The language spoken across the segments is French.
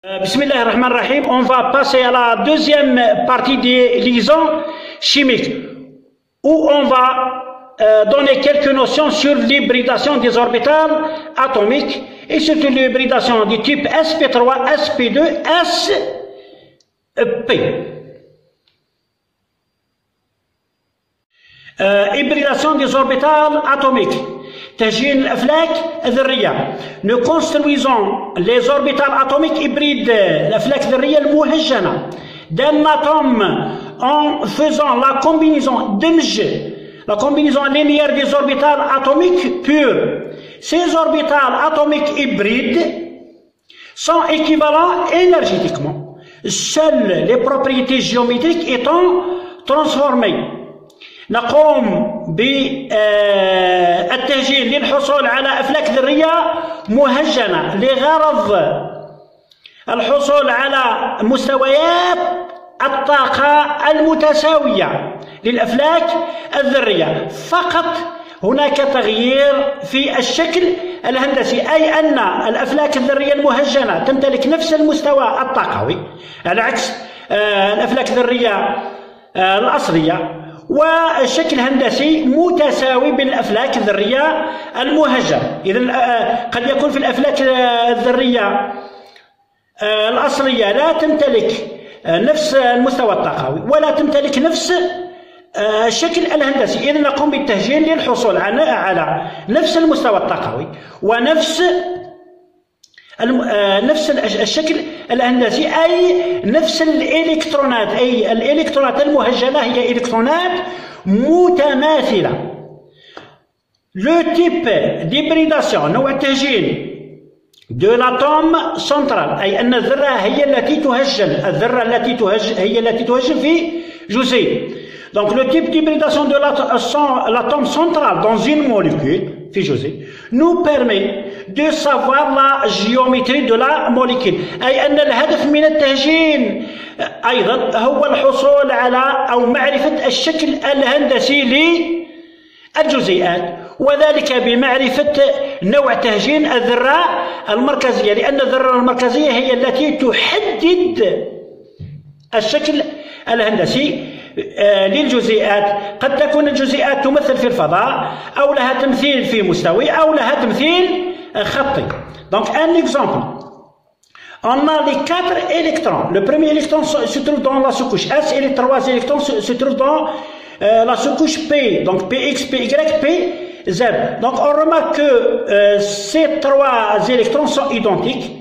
Bismillah ar-Rahman ar-Rahim, on va passer à la deuxième partie des liaisons chimiques où on va donner quelques notions sur l'hybridation des orbitales atomiques et surtout l'hybridation du type sp3, sp2, sp. Hybridation des orbitales atomiques. تهجين الأفلاك الذرية. Nous construisons les orbitales atomiques hybrides, الأفلاك الذرية المهجنة d'un atome en faisant la combinaison la combinaison linéaire des orbitales atomiques pures. Ces orbitales atomiques hybrides sont équivalents énergétiquement, seules les propriétés géométriques étant transformées. نقوم بالتهجين للحصول على أفلاك ذرية مهجنة لغرض الحصول على مستويات الطاقة المتساوية للأفلاك الذرية. فقط هناك تغيير في الشكل الهندسي، أي أن الأفلاك الذرية المهجنة تمتلك نفس المستوى الطاقوي على عكس الأفلاك الذرية الأصلية، والشكل الهندسي متساوي بين الأفلاك الذرية المهجنة. إذن قد يكون في الأفلاك الذرية الأصلية لا تمتلك نفس المستوى الطاقوي ولا تمتلك نفس الشكل الهندسي. إذن نقوم بالتهجين للحصول على نفس المستوى الطاقوي ونفس نفس الشكل الهندسي، أي نفس الإلكترونات، أي الإلكترونات المهجنة هي إلكترونات متماثلة. لو تيب d'hybridation نوع التهجين de l'atome central، أي أن الذرة هي التي تهجن، الذرة التي تهجن هي التي تهجن في جزيء. Donc le type d'hybridation de l'atome central dans une molécule في جزيء nous permet de savoir la géométrie de la molécule، أي أن الهدف من التهجين أيضا هو الحصول على أو معرفة الشكل الهندسي للجزيئات، وذلك بمعرفة نوع تهجين الذرة المركزية، لأن الذرة المركزية هي التي تحدد الشكل الهندسي للجزيئات. قد تكون الجزيئات تمثل في الفضاء أو لها تمثيل في مستوي أو لها تمثيل خطي. Donc un exemple, on a les 4 électrons. Le premier électron se trouve dans la sous-couche S et les 3 électrons se trouvent dans la sous-couche P. Donc Px, Py, Pz. Donc on remarque que ces 3 électrons sont identiques.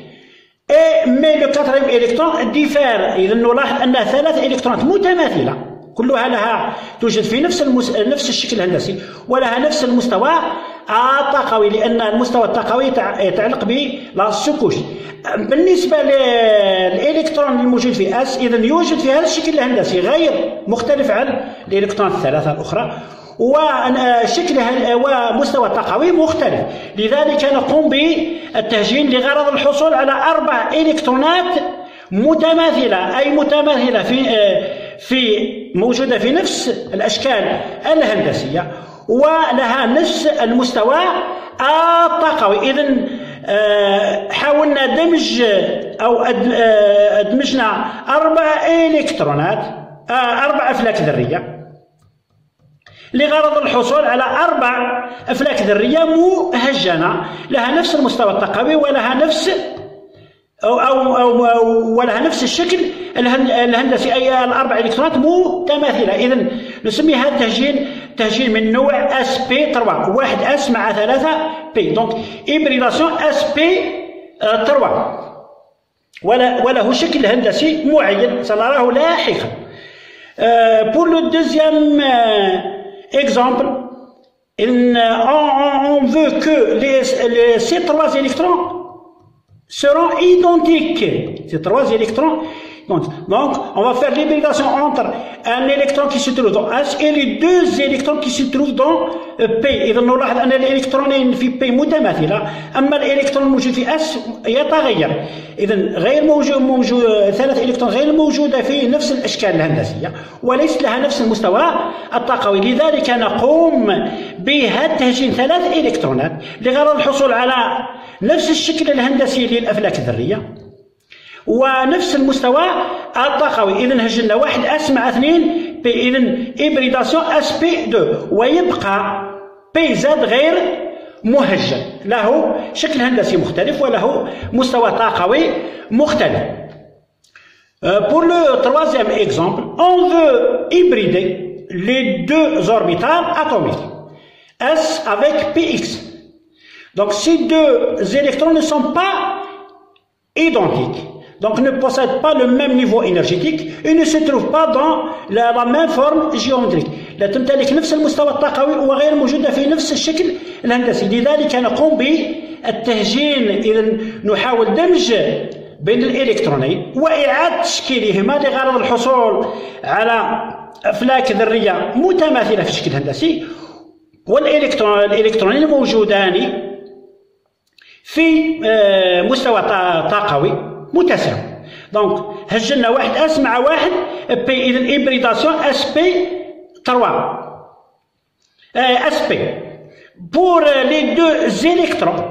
mais le quatrième électron diffère. إذا نلاحظ أنها 3 إلكترونات متماثلة كلها لها توجد في نفس الشكل الهندسي ولها نفس المستوى الطاقوي، لأن المستوى الطاقوي يتعلق بالسكوش. بالنسبة للإلكترون الموجود في S، إذا يوجد في هذا الشكل الهندسي غير مختلف عن الإلكترونات الثلاثة الأخرى، وشكلها ومستوى الطاقوي مختلف. لذلك نقوم بالتهجين لغرض الحصول على 4 إلكترونات متماثلة، أي متماثلة في موجودة في نفس الأشكال الهندسية ولها نفس المستوى الطاقوي. إذن حاولنا دمج أو أدمجنا 4 إلكترونات، 4 أفلاك ذرية لغرض الحصول على 4 أفلاك ذرية مهجنة لها نفس المستوى الطاقوي ولها نفس ولها نفس الشكل الهندسي، أي 4 إلكترونات متماثلة. إذن نسمي هذا تهجين من نوع sp3، 1 s مع 3 p. donc hybridation sp3 وله شكل هندسي معين سنراه لاحقا. Pour le deuxième exemple, on veut que ces 3 électrons seront identiques. Ces 3 électrons. Donc, on va faire l'hybridation entre un électron qui se trouve dans S et les 2 électrons qui se trouvent dans P. إذا نلاحظ أن الإلكترونين في P متماثلة، أما الإلكترون الموجود في S يتغير. إذا غير موجود 3 إلكترون غير موجودة في نفس الأشكال الهندسية وليس لها نفس المستوى الطاقوي. لذلك نقوم بهذا تهجين 3 إلكترونات لغرض الحصول على نفس الشكل الهندسي للأفلاك الذرية ونفس المستوى الطاقوي. إذا هجلنا 1 اس مع 2 بي، إذا إبريداسيون اس بي 2، ويبقى بي زد غير مهجن، له شكل هندسي مختلف وله مستوى طاقوي مختلف. Pour le troisième exemple, on veut hybrider les deux orbitales atomiques S avec Px. Donc ces deux électrons ne sont pas identiques, donc ne possèdent pas le même niveau énergétique et ne se trouvent pas dans la même forme géométrique. لا تمتلك نفس المستوى الطاقوي وغير موجودة في نفس الشكل الهندسي. لذلك نقوم بالتهجين، إذا نحاول دمج بين الإلكترونين وإعادة تشكيلهما لغرض الحصول على أفلاك ذرية متماثلة في الشكل الهندسي، والإلكترونين موجودان في مستوى طاقوي متساوي. دونك هجلنا 1 اس مع 1 بي، إذا إبريداسيون اس بي 3 اس بي. Pour les deux électrons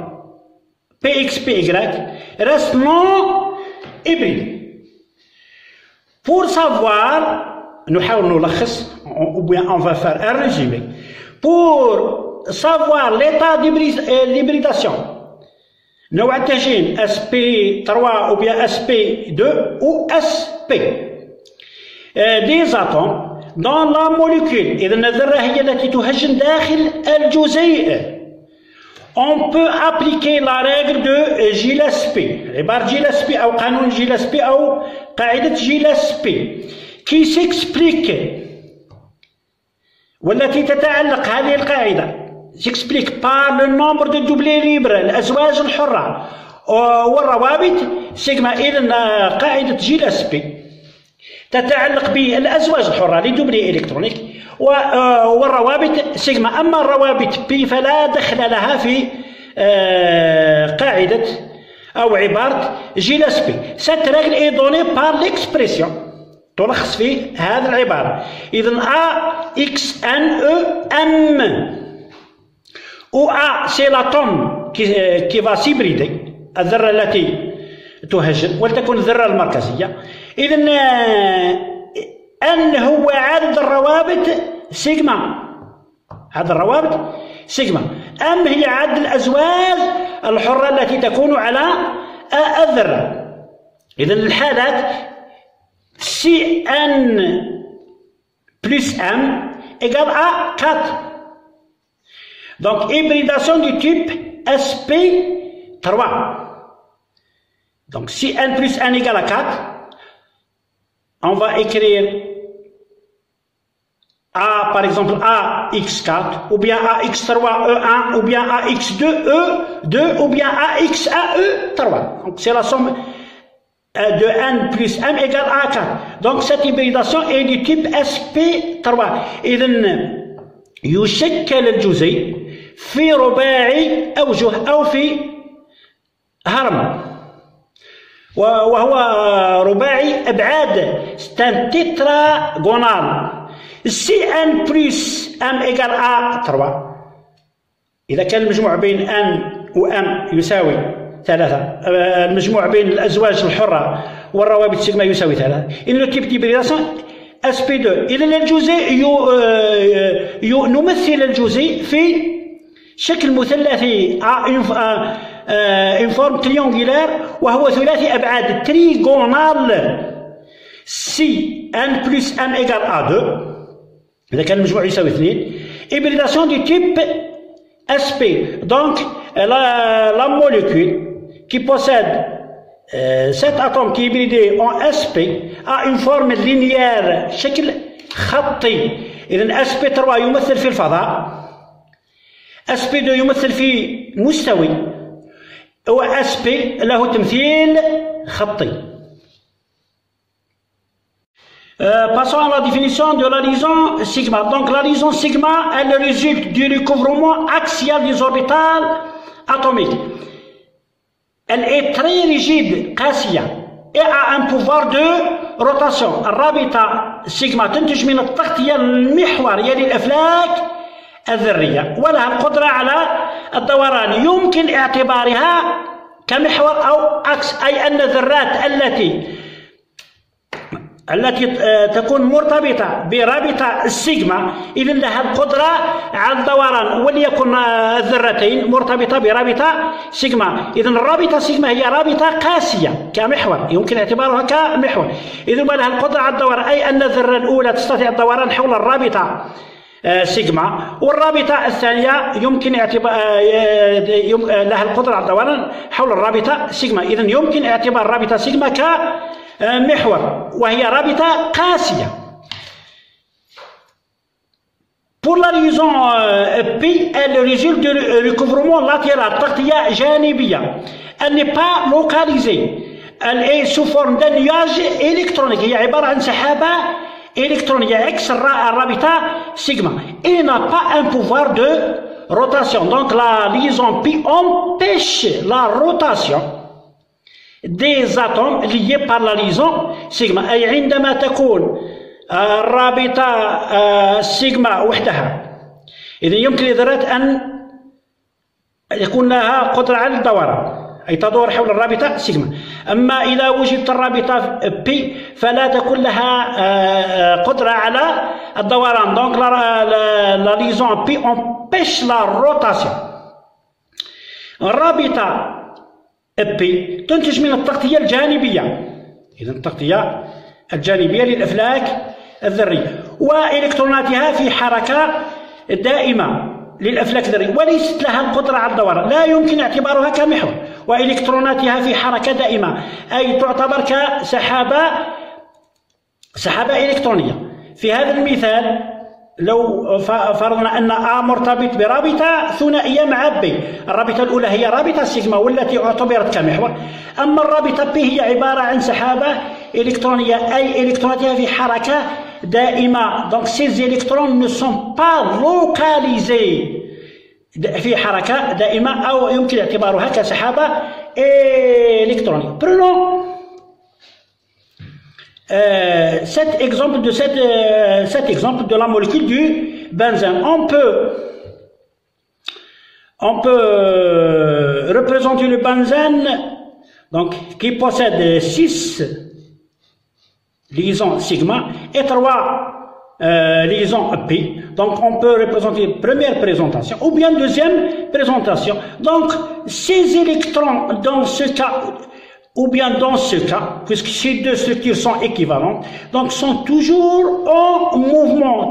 Px, Py restent non hybrides. Pour savoir, نحاول نلخص ou bien on va faire un résumé. Pour savoir l'état d'hybridation نوع التهجين SP3 ou bien SP2 ou SP des atomes dans la molécule، إذا الذرة هي التي تهجن داخل الجزيء. On peut appliquer la règle de Gillespie، عبارة Gillespie أو قانون Gillespie أو قاعدة Gillespie qui s'explique، والتي تتعلق هذه القاعدة s'explique par le nombre de doublés libres، الأزواج الحرة والروابط سيجما. إذا قاعدة Gillespie تتعلق بالأزواج الحرة لدوبلي إلكترونيك والروابط سيجما. أما الروابط بي فلا دخل لها في قاعدة أو عبارة جيلسبي. Cette règle est donnée par l'expression، تلخص في هذه العبارة. إذا A X N E M، où A c'est l'atome qui va s'hybrider، الذرة التي تهجن ولتكن الذرة المركزية. إذا N هو عدد الروابط سيجما، عدد الروابط سيجما. M هي عدد الأزواج الحرة التي تكون على الذرة. إذا الحالات CN plus M égale à 4. Donc hybridation du type SP3. Donc si n plus n égale à 4, on va écrire A, par exemple AX4, ou bien AX3E1, ou bien AX2E2, ou bien AXAE3. Donc c'est la somme de n plus m égale à 4. Donc cette hybridation est du type SP3. إذن يشكل الجزيء في رباعي أوجه أو في هرم، وهو رباعي أبعاد تتراغونال. سي ان بلس ام ايكال ا 3. إذا كان المجموع بين ان وام يساوي 3، المجموع بين الأزواج الحرة والروابط سيجما يساوي 3. إن لو تيب ديبريداسيون اس بي 2. إذا الجزيء نمثل الجزيء في شكل مثلثي ان فورم تريونغولار، وهو ثلاثي أبعاد تريغونال. سي ان بلس ام ايكال ا 2 إذا كان المجموع يساوي 2. Hybridation du type SP. Donc la molécule qui possède cet atome qui est hybridé en SP a une forme linéaire، شكل خطي. إذن SP3 يمثل في الفضاء، SP2 يمثل في مستوي، و SP له تمثيل خطي. Passons à la définition de la liaison sigma. Donc la liaison sigma, elle résulte du recouvrement axial des orbitales atomiques. Elle est très rigide, قاسية، et a un pouvoir de rotation. الرابطة سيجما تنتج من التغطية المحورية للأفلاك الذرية، ولها القدرة على الدوران. يمكن اعتبارها كمحور أو عكس، أي أن الذرات التي تكون مرتبطة برابطة السيجما إذن لها القدرة على الدوران، وليكن الذرتين مرتبطة برابطة سيجما. إذن الرابطة سيجما هي رابطة قاسية كمحور، يمكن اعتبارها كمحور، إذن لها القدرة على الدوران، أي أن الذرة الأولى تستطيع الدوران حول الرابطة سيجما، والرابطة الثانية يمكن لها القدرة على الدوران حول الرابطة سيجما. إذن يمكن اعتبار الرابطة سيجما كمحور، وهي رابطة قاسية. Pour la liaison P, elle résulte du recouvrement latéral, تغطية جانبية. Elle n'est pas localisée. Elle est sous forme d'un nuage électronique. هي عبارة عن سحابة électronique عكس الرابطة سيجما. Il n'a pas un pouvoir de rotation. Donc la liaison P empêche la rotation des atomes liés par la liaison سيجما. أي عندما تكون الرابطة سيجما وحدها، إذا يمكن للذرات أن يكون لها قدرة على الدوران، أي تدور حول الرابطة سيجما. أما إذا وجدت الرابطة بي فلا تكون لها قدرة على الدوران. donc la liaison P empêche la rotation. الرابطة بي تنتج من التغطية الجانبية، إذا التغطية الجانبية للأفلاك الذرية، وإلكتروناتها في حركة دائمة للأفلاك الذرية، وليست لها القدرة على الدوران، لا يمكن اعتبارها كمحور، وإلكتروناتها في حركة دائمة، أي تعتبر كسحابة إلكترونية. في هذا المثال لو فرضنا أن A مرتبط برابطة ثنائية مع B، الرابطة الأولى هي رابطة سيجما والتي اعتبرت كمحور، أما الرابطة B هي عبارة عن سحابة إلكترونية، أي إلكتروناتها في حركة دائمة. donc ces électrons ne sont pas localisés في حركة دائمة، أو يمكن اعتبارها كسحابة إلكترونية. Prenons cet exemple de la molécule du benzène. On peut représenter le benzène donc, qui possède 6 liaisons sigma et 3 liaisons pi. Donc on peut représenter première présentation ou bien deuxième présentation. Donc ces électrons dans ce cas ou bien dans ce cas, puisque ces deux structures sont équivalentes, donc sont toujours au mouvement,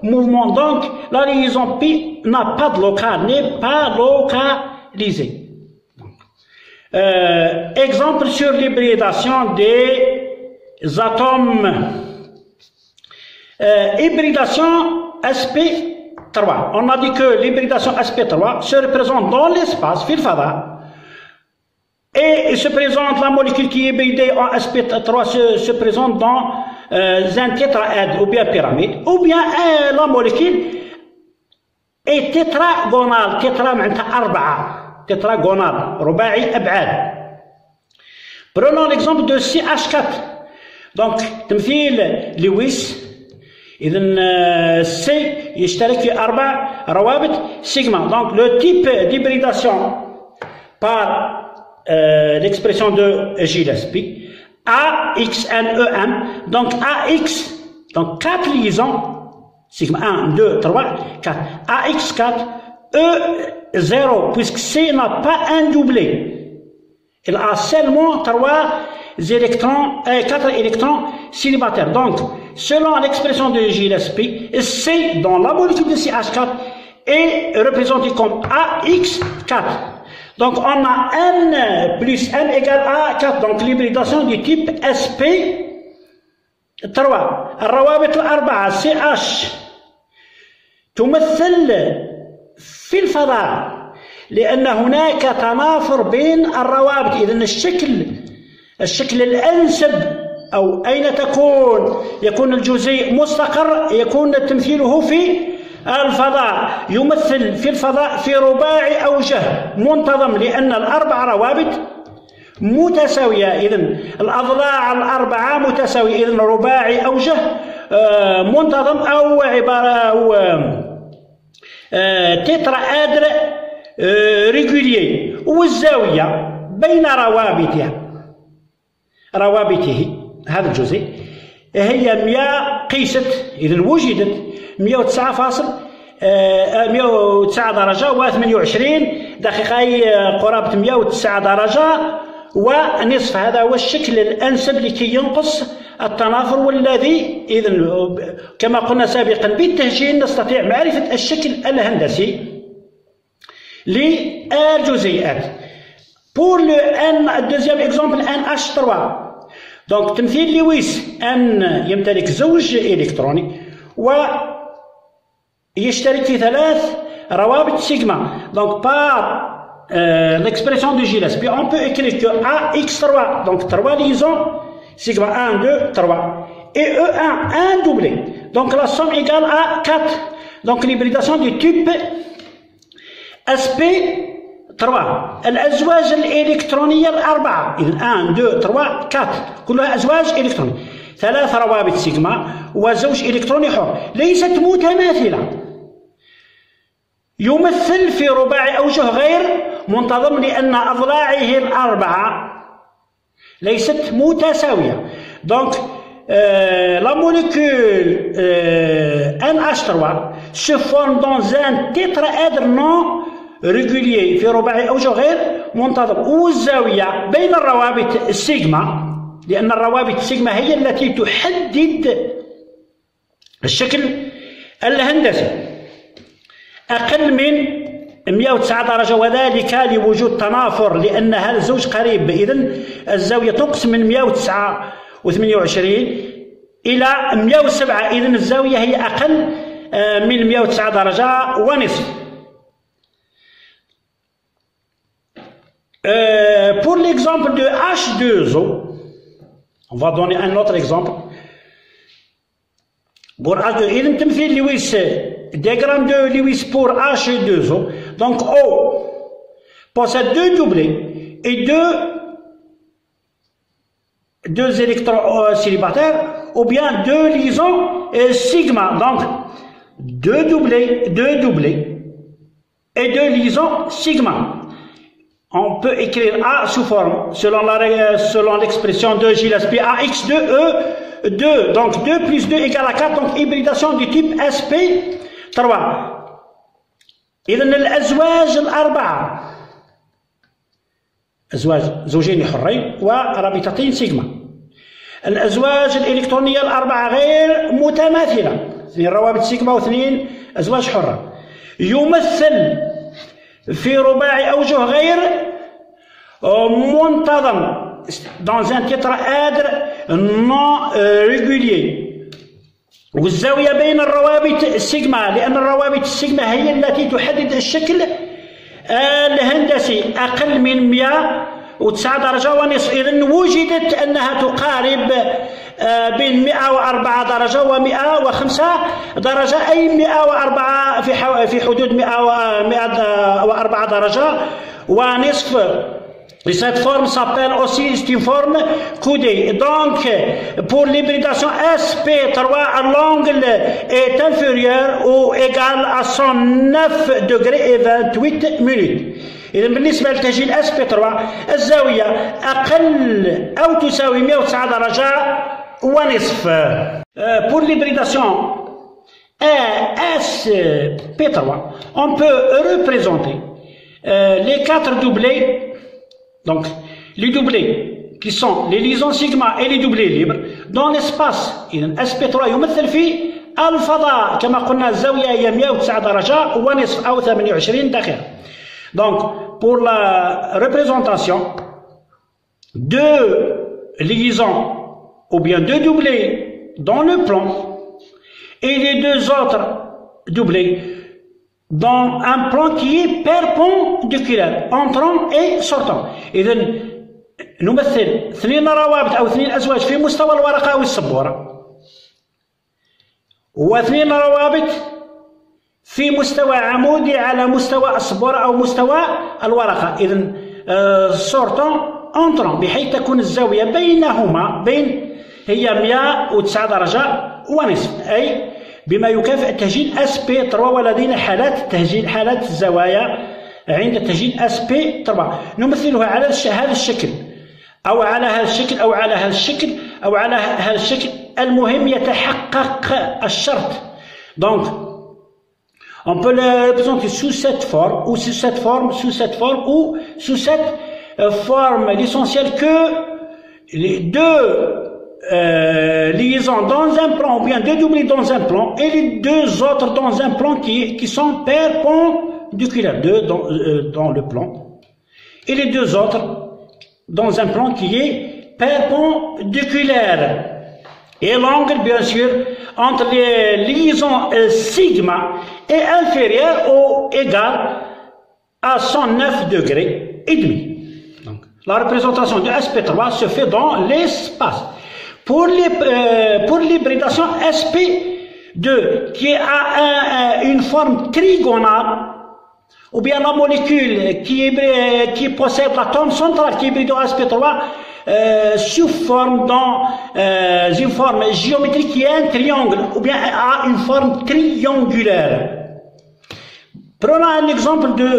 Donc la liaison pi n'a pas de local, n'est pas localisée. Exemple sur l'hybridation des atomes. Hybridation sp3. On a dit que l'hybridation sp3 se représente dans l'espace, filfada. Et se présente, la molécule qui est hybridée en sp3 se présente dans un tétraèdre ou bien pyramide, ou bien la molécule est tétragonale, tétragonale, رباعي أبعاد. Prenons l'exemple de CH4. Donc تمثيل لويس، إذن C يشترك في 4 روابط سيجما. Donc le type d'hybridation par l'expression de Gillespie, AXNEM, donc AX, donc 4 liaisons, sigma 1, 2, 3, 4, AX4, E0, puisque C n'a pas un doublé, il a seulement 4 électrons célibataires. Donc, selon l'expression de Gillespie, C dans la molécule de CH4 est représenté comme AX4. Donc on a N plus N égale à 4, donc l'hybridation du type SP3. الروابط الأربعة CH تمثل في الفضاء لأن هناك تنافر بين الروابط. إذن الشكل الأنسب أو أين يكون الجزيء مستقر يكون تمثيله في الفضاء، يمثل في الفضاء في رباعي أوجه منتظم، لأن ال4 روابط متساوية، إذن الأضلاع ال4 متساوية، إذن رباعي أوجه منتظم أو عبارة أو تتراèdre régulier. والزاوية بين روابطه هذا الجزء هي 100 قيست، إذا وجدت 109 درجة و28 دقيقة، أي قرابة 109 درجة ونصف. هذا هو الشكل الأنسب لكي ينقص التنافر، والذي إذن كما قلنا سابقا بالتهجين نستطيع معرفة الشكل الهندسي للجزيئات. Pour le deuxième exemple NH3 donc تمثيل لويس أن يمتلك زوج إلكتروني ويشترك في 3 روابط سيغما. Donc par l'expression de Gillespie on peut écrire que AX3 donc 3 liaisons sigma 1, 2, 3 et E1 1 doublé, donc la somme égale à 4. donc l'hybridation du type SP3 الأزواج الإلكترونية الأربعة، إذن 1 2 3 4 كلها أزواج إلكترونية، 3 روابط سيغما وزوج إلكتروني حر ليست متماثلة، يمثل في رباعي أوجه غير منتظم لأن أضلاعه الأربعة ليست متساوية. donc la molécule NH3 se forme dans un tétraèdre non régulier في رباعي أوجه غير منتظم، والزاوية بين الروابط السيغما لأن الروابط السيغما هي التي تحدد الشكل الهندسي أقل من 109 درجة، وذلك لوجود تنافر لأن هذا الزوج قريب. إذن الزاوية تنقص من 128 إلى 107، إذن الزاوية هي أقل من 109 درجة ونصف. Pour l'exemple de H2O, on va donner un autre exemple. Pour H2O, إذن تمثيل لويس diagramme de Lewis pour H2O. Donc O possède 2 doublés et 2 électrons célibataires, ou bien 2 liaisons sigma. Donc 2 doublés et 2 liaisons sigma. On peut écrire A sous forme, selon l'expression de Gillespie, AX2E2. Donc 2 plus 2 égale à 4, donc hybridation du type SP3. إذن الأزواج الأربعة زوجين حرين ورابطتين سيغما. الأزواج الإلكترونية الأربعة غير متماثلة، 2 روابط سيغما و2 أزواج حرة، يمثل في رباعي أوجه غير منتظم dans un tétraèdre non régulier، والزاوية بين الروابط السيغما لأن الروابط السيغما هي التي تحدد الشكل الهندسي أقل من 109 درجة ونصف. إذن وجدت أنها تقارب بين 104 درجة و105 درجة، أي 104 في حدود 104 درجة ونصف. Cette forme s'appelle aussi une forme coudée. Donc, pour l'hybridation SP3, l'angle est inférieur ou égal à 109 degrés et 28 minutes. إذا بالنسبة لتسجيل SP3 الزاوية أقل أو تساوي 109 درجة ونصف. Pour l'hybridation SP3, on peut représenter les 4 doublés. Donc, les doublés qui sont les liaisons sigma et les doublés libres dans l'espace. إذن SP3 يمثل في الفضاء كما قلنا الزاوية هي 109 درجة ونصف أو 28 دقيقة. Donc, pour la représentation, 2 liaisons ou bien 2 doublés dans le plan et les 2 autres doublés dans un plan qui est perpendiculaire entrant et sortant. إذن نمثل 2 روابط أو 2 أزواج في مستوى الورقة أو السبورة، و2 روابط في مستوى عمودي على مستوى السبورة أو مستوى الورقة. إذن sortant entrant، بحيث تكون الزاوية بينهما هي 109 درجة ونصف، أي بما يكافئ تهجين SP3. ولدينا حالات تهجين، حالات الزوايا عند تهجين SP3 نمثلها على هذا الشكل أو على هذا الشكل أو على هذا الشكل أو على هذا الشكل. المهم يتحقق الشرط. Donc on peut le représenter sous cette forme ou sous cette forme, sous cette forme ou sous cette forme. L'essentiel que les deux liaisons dans un plan ou bien deux doublés dans un plan et les deux autres dans un plan qui sont perpendiculaires, deux dans le plan et les deux autres dans un plan qui est perpendiculaire. Et l'angle, bien sûr, entre les liaisons sigma est inférieur ou égal à 109 degrés et demi. Donc, la représentation de SP3 se fait dans l'espace. Pour l'hybridation SP2 qui a une forme trigonale, ou bien la molécule qui possède l'atome central qui est hybridé en SP3 sous forme dans une forme géométrique qui est un triangle ou bien a une forme triangulaire. Prenons un exemple de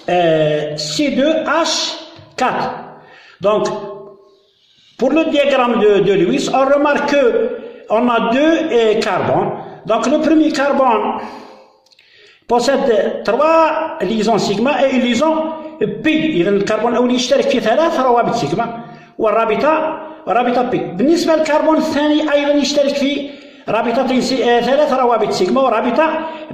C2H4. Donc, pour le diagramme de Lewis, on remarque qu'on a deux carbones. Donc, le premier carbone possède 3 liaisons سيجما et une liaison بي. إذا الكربون الأول يشترك في 3 روابط سيجما والرابطة بي. بالنسبة للكربون الثاني أيضا يشترك في رابطتين 3 روابط سيجما ورابطة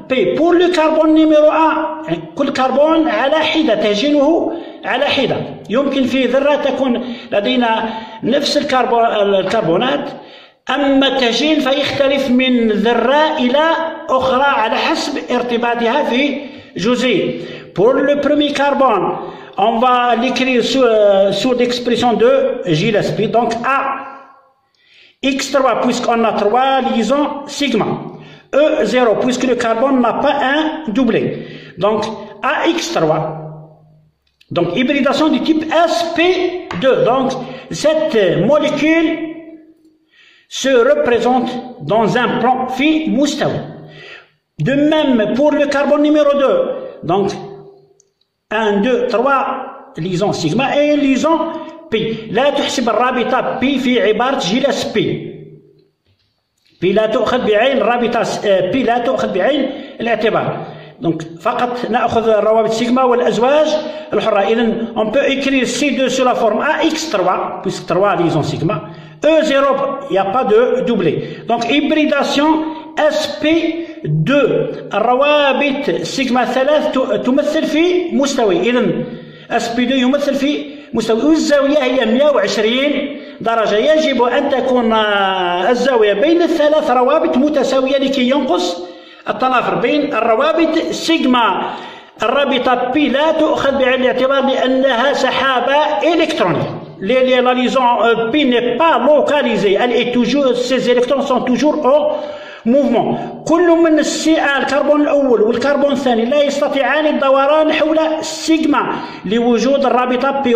بي. بور لو كربون نيميرو 1 يعني كل كربون على حدة تهجينه على حدة. يمكن في ذرة تكون لدينا نفس الكربونات، أما التهجين فيختلف من ذرة إلى أخرى على حسب ارتباطها في جزيء. Pour le premier carbone, on va l'écrire sous l'expression de Gillespie. Donc A X3 puisqu'on a 3 liaisons sigma. E0 puisque le carbone n'a pas un doublé. Donc AX3. Donc hybridation du type SP2. Donc cette molécule se représente dans un plan phi mustawi. De même pour le carbone numéro 2. Donc 1, 2, 3 liaisons sigma et une liaison بي. لا تحسب الرابطة بي في عبارة جيلسبي. بي لا تؤخذ بعين الرابطة بي لا تؤخذ بعين الاعتبار. Donc فقط نأخذ الروابط سيجما والأزواج الحرة. إذا on peut écrire C2 sur la forme AX3 puisque 3 liaisons sigma. E0 il n'y a pas de doublé. Donc hybridation SP2 الروابط سيجما 3 تمثل في مستوي. إذا SP2 يمثل في مستوي والزاوية هي 120 درجة. يجب أن تكون الزاوية بين الثلاث روابط متساوية لكي ينقص التنافر بين الروابط سيجما. الرابطة بي لا تؤخذ بعين الاعتبار لأنها سحابة إلكترونية. La liaison P n'est pas localisée. Ces électrons sont toujours au mouvement. كل من الكربون الأول والكربون الثاني لا يستطيعان الدوران حول السيجما لوجود الرابطة بي.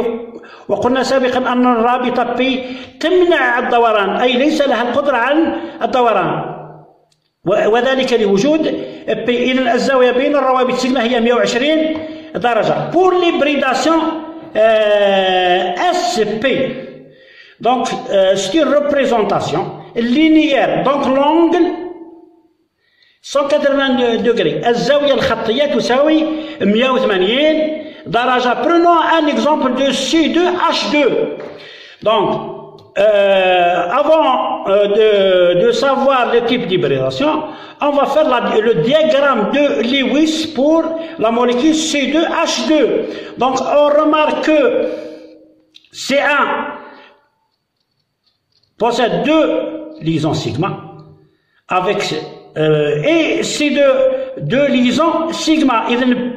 وقلنا سابقا أن الرابطة بي تمنع الدوران أي ليس لها القدرة على الدوران وذلك لوجود بي. إذن الزاوية بين الروابط سيجما هي 120 درجة. Pour l'hybridation SP, donc c'est une représentation linéaire. Donc l'angle 180 degrés. الزاوية الخطية تساوي 180 درجة. Prenons un exemple de C2H2. Donc avant de savoir le type d'hybridation, on va faire le diagramme de Lewis pour la molécule C2H2. Donc on remarque que C1 possède 2 liaisons sigma avec et C2 2 liaisons sigma. إذن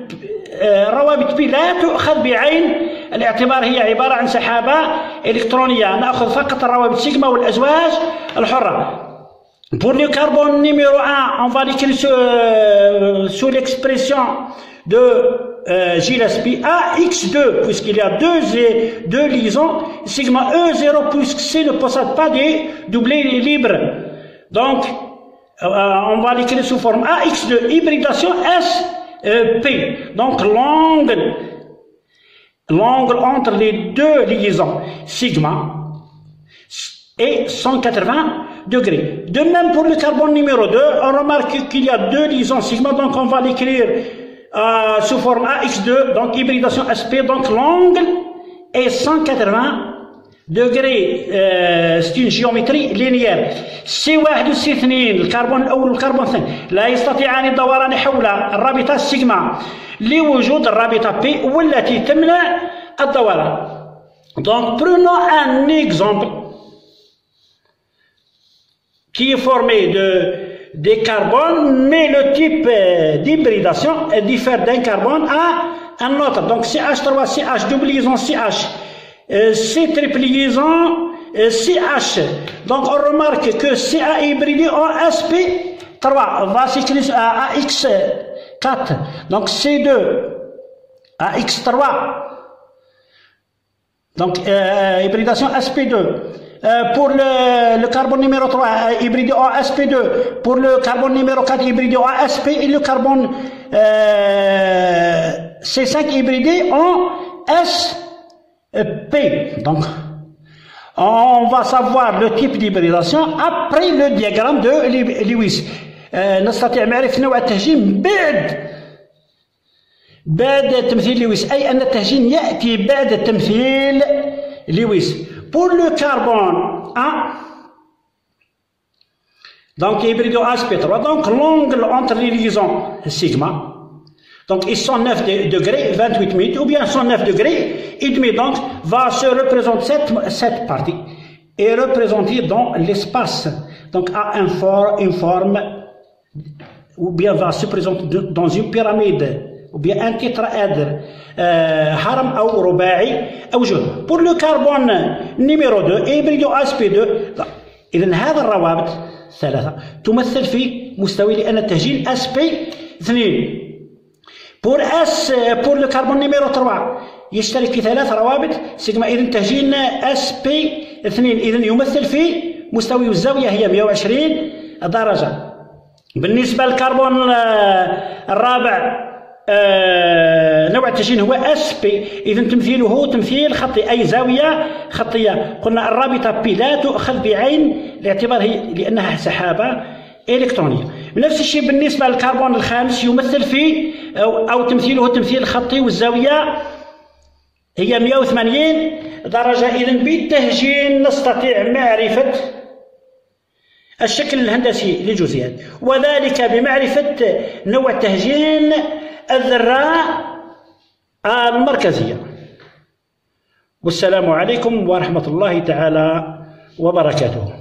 روابط بي لا تؤخذ بعين الاعتبار. هي عبارة عن سحابة إلكترونية. نأخذ فقط الروابط سيجما والأزواج الحرة. Pour le carbone numéro 1, on va l'écrire sous l'expression de Gillespie AX2 puisqu'il y a deux liaisons sigma. E0 puisque C ne possède pas de doublés libres. Donc on va l'écrire sous forme AX2 hybridation P. Donc l'angle entre les deux liaisons sigma est 180 degrés. De même pour le carbone numéro 2, on remarque qu'il y a deux liaisons sigma, donc on va l'écrire sous forme AX2, donc hybridation SP, donc l'angle est 180 degrés. C'est une géométrie linéaire. C1 وC2 الكربون الأول والكربون الثاني لا يستطيعان الدوران حول الرابطة سيجما لوجود الرابطة P والتي تمنع الدوران. Donc prenons un exemple qui est formé des carbones, mais le type d'hybridation diffère d'un carbone à un autre. Donc CH3, CH, double liaison CH, C triple liaison CH. Donc on remarque que CA est hybridé en SP3, va s'écrire à AX4. Donc C2, AX3. Donc hybridation SP2. Pour le carbone numéro 3 hybridé en SP2, pour le carbone numéro 4 hybridé en SP et le carbone C5 hybridé en SP. Donc, on va savoir le type d'hybridation après le diagramme de Lewis. نستطيع معرفة نوع التهجين بعد تمثيل لويس، أي أن التهجين يأتي بعد تمثيل لويس. Pour le carbone 1, donc hybridé en SP3, donc l'angle entre les liaisons sigma, donc ils sont 9 degrés 28 minutes, ou bien 109 degrés et demi, donc va se représenter cette partie est représentée dans l'espace, donc à une forme, ou bien va se présenter dans une pyramide ou bien un tétraèdre هرم أو رباعي أو جزء. Pour le carbone numéro 2 hybridé en SP2، إذن هذا الروابط ثلاثة تمثل في مستوي لأن التهجين SP2. pour le carbone numéro 3 يشترك في ثلاث روابط سيجما، إذن تهجين SP2 إذن يمثل في مستوي الزاوية هي 120 درجة. بالنسبة للكربون الرابع نوع التهجين هو SP، إذا تمثيله تمثيل خطي أي زاوية خطية. قلنا الرابطة P لا تؤخذ بعين الاعتبار لأنها سحابة إلكترونية. نفس الشيء بالنسبة للكربون الخامس يمثل في أو تمثيله تمثيل خطي والزاوية هي 180 درجة. إذا بالتهجين نستطيع معرفة الشكل الهندسي للجزيئات، وذلك بمعرفة نوع تهجين الذرة المركزية. والسلام عليكم ورحمة الله تعالى وبركاته.